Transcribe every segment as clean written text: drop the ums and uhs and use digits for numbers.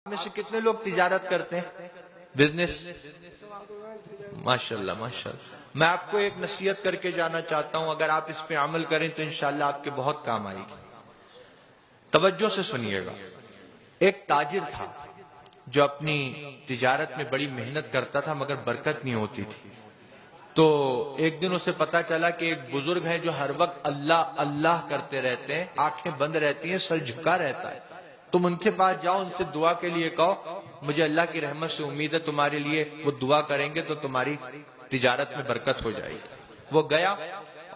میں سے کتنے لوگ تجارت کرتے ہیں، بزنس؟ ماشاءاللہ ماشاءاللہ۔ میں آپ کو ایک نصیحت کر کے جانا چاہتا ہوں، اگر آپ اس پہ عمل کریں تو انشاءاللہ آپ کے بہت کام آئے گی۔ توجہ سے سنیے گا۔ ایک تاجر تھا جو اپنی تجارت میں بڑی محنت کرتا تھا مگر برکت نہیں ہوتی تھی۔ تو ایک دن اسے پتا چلا کہ ایک بزرگ ہیں جو ہر وقت اللہ اللہ کرتے رہتے ہیں، آنکھیں بند رہتی ہیں، سر جھکا رہتا ہے۔ تم ان کے پاس جاؤ، ان سے دعا کے لیے کہو مجھے اللہ کی رحمت سے امید ہے تمہارے لیے وہ دعا کریں گے تو تمہاری تجارت میں برکت ہو جائے گی۔ وہ گیا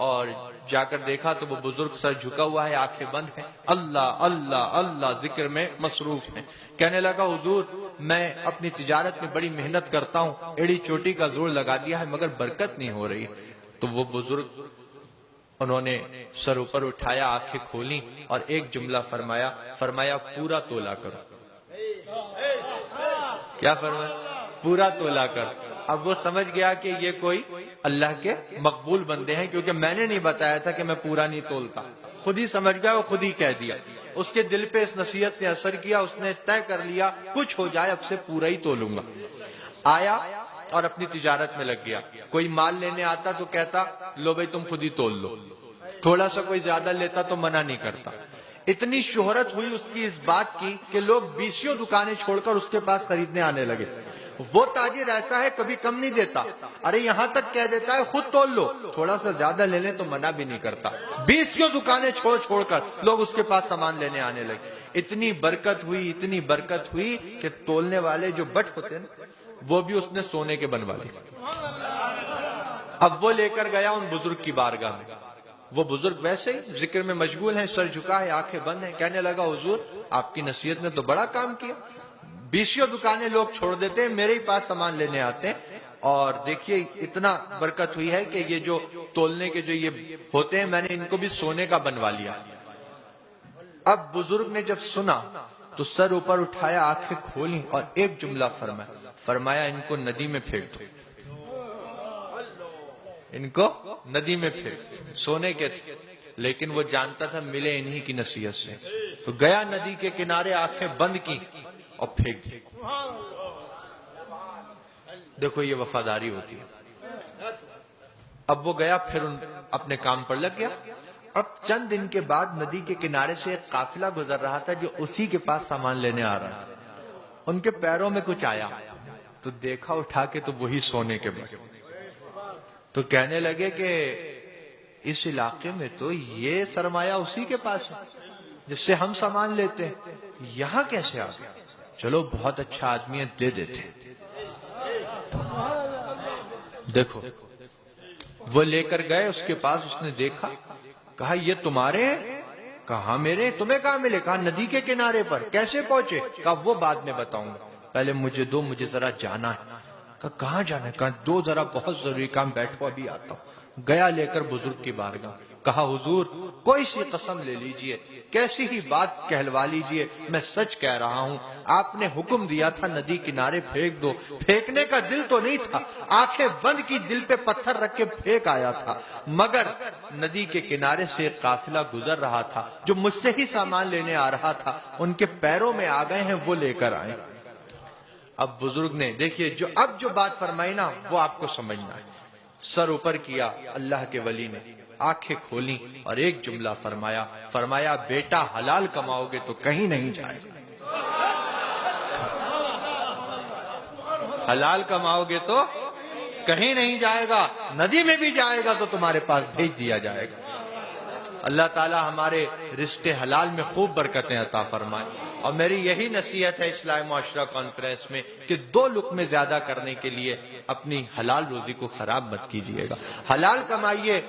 اور جا کر دیکھا تو وہ بزرگ سر جھکا ہوا ہے، آنکھیں بند ہیں، اللہ اللہ اللہ ذکر میں مصروف ہیں۔ کہنے لگا حضور میں اپنی تجارت میں بڑی محنت کرتا ہوں، ایڑی چوٹی کا زور لگا دیا ہے مگر برکت نہیں ہو رہی۔ تو وہ بزرگ انہوں نے سر اوپر اٹھایا، آنکھیں کھولیں اور ایک جملہ فرمایا پورا تولا کرو۔ کیا فرمایا؟ پورا تولا کر۔ اب وہ سمجھ گیا کہ یہ کوئی اللہ کے مقبول بندے ہیں، کیونکہ میں نے نہیں بتایا تھا کہ میں پورا نہیں تولتا، خود ہی سمجھ گیا، وہ خود ہی کہہ دیا۔ اس کے دل پہ اس نصیحت نے اثر کیا، اس نے طے کر لیا کچھ ہو جائے اب سے پورا ہی تولوں گا۔ آیا اور اپنی تجارت میں لگ گیا۔ کوئی مال لینے آتا تو کہتا لو بھائی تم خود ہی تول لو، تھوڑا سا کوئی زیادہ لیتا تو منع نہیں کرتا۔ اتنی شہرت ہوئی اس کی اس بات کی کہ لوگ 20 دکانیں چھوڑ کر اس کے پاس خریدنے آنے لگے۔ وہ تاجر ایسا ہے کبھی کم نہیں دیتا، ارے یہاں تک کہہ دیتا ہے خود تول لو، تھوڑا سا زیادہ لے لیں تو منع بھی نہیں کرتا۔ 20 دکانیں چھوڑ کر لوگ اس کے پاس سامان لینے آنے لگے۔ اتنی برکت ہوئی کہ تولنے والے جو بٹ ہوتے ہیں وہ بھی اس نے سونے کے بنوا لی۔ اب وہ لے کر گیا ان بزرگ کی بارگاہ میں۔ وہ بزرگ ویسے ہی ذکر میں مشغول ہیں، سر جھکا ہے، آنکھیں بند ہیں۔ کہنے لگا حضور آپ کی نصیحت نے تو بڑا کام کیا، 20 دکانیں لوگ چھوڑ دیتے ہیں، میرے ہی پاس سامان لینے آتے ہیں، اور دیکھیے اتنا برکت ہوئی ہے کہ یہ جو تولنے کے جو یہ ہوتے ہیں میں نے ان کو بھی سونے کا بنوا لیا۔ اب بزرگ نے جب سنا تو سر اوپر اٹھایا، آنکھیں کھولیں اور ایک جملہ فرمایا ان کو ندی میں پھینک دو، ان کو ندی میں پھینک۔ سونے کے تھے لیکن وہ جانتا تھا ملے انہی کی نصیحت سے، تو گیا ندی کے کنارے، آنکھیں بند کی اور پھینک دی۔ دیکھو یہ وفاداری ہوتی ہے۔ اب وہ گیا پھر اپنے کام پر لگ گیا۔ اب چند دن کے بعد ندی کے کنارے سے ایک قافلہ گزر رہا تھا جو اسی کے پاس سامان لینے آ رہا تھا۔ ان کے پیروں میں کچھ آیا تو دیکھا اٹھا کے تو وہی سونے کے بڑے، تو کہنے لگے کہ اس علاقے میں تو یہ سرمایہ اسی کے پاس ہے جس سے ہم سامان لیتے ہیں، یہاں کیسے آ گیا؟ چلو بہت اچھا آدمی ہے، دے دیتے۔ دیکھو وہ لے کر گئے اس کے پاس، اس نے دیکھا، کہا یہ تمہارے ہیں؟ کہا میرے، تمہیں کہاں ملے؟ کہا ندی کے کنارے پر۔ کیسے پہنچے؟ کہا وہ بعد میں بتاؤں گا، پہلے مجھے دو، مجھے ذرا جانا ہے۔ کہا کہاں جانا ہے؟ کہا دو ذرا بہت ضروری کام، بیٹھو ابھی آتا ہوں۔ گیا لے کر بزرگ کی بارگاہ، کہا حضور کوئی سی قسم لے لیجئے، کیسی ہی بات کہلوا لیجئے، میں سچ کہہ رہا ہوں، آپ نے حکم دیا تھا ندی کنارے پھینک دو، پھینکنے کا دل تو نہیں تھا، آنکھیں بند کی، دل پہ پتھر رکھ کے پھینک آیا تھا، مگر ندی کے کنارے سے ایک قافلہ گزر رہا تھا جو مجھ سے ہی سامان لینے آ رہا تھا، ان کے پیروں میں آ گئے ہیں، وہ لے کر آئے۔ اب بزرگ نے دیکھیے جو بات فرمائی نا وہ آپ کو سمجھنا ہے۔ سر اوپر کیا اللہ کے ولی نے، آنکھیں کھولیں اور ایک جملہ فرمایا بیٹا حلال کماؤ گے تو کہیں نہیں جائے گا، حلال کماؤ گے تو کہیں نہیں جائے گا، ندی میں بھی جائے گا تو تمہارے پاس بھیج دیا جائے گا۔ اللہ تعالی ہمارے رزق حلال میں خوب برکتیں عطا فرمائے۔ اور میری یہی نصیحت ہے اصلاح معاشرہ کانفرنس میں کہ 2 لقمے زیادہ کرنے کے لیے اپنی حلال روزی کو خراب مت کیجیے گا، حلال کمائیے۔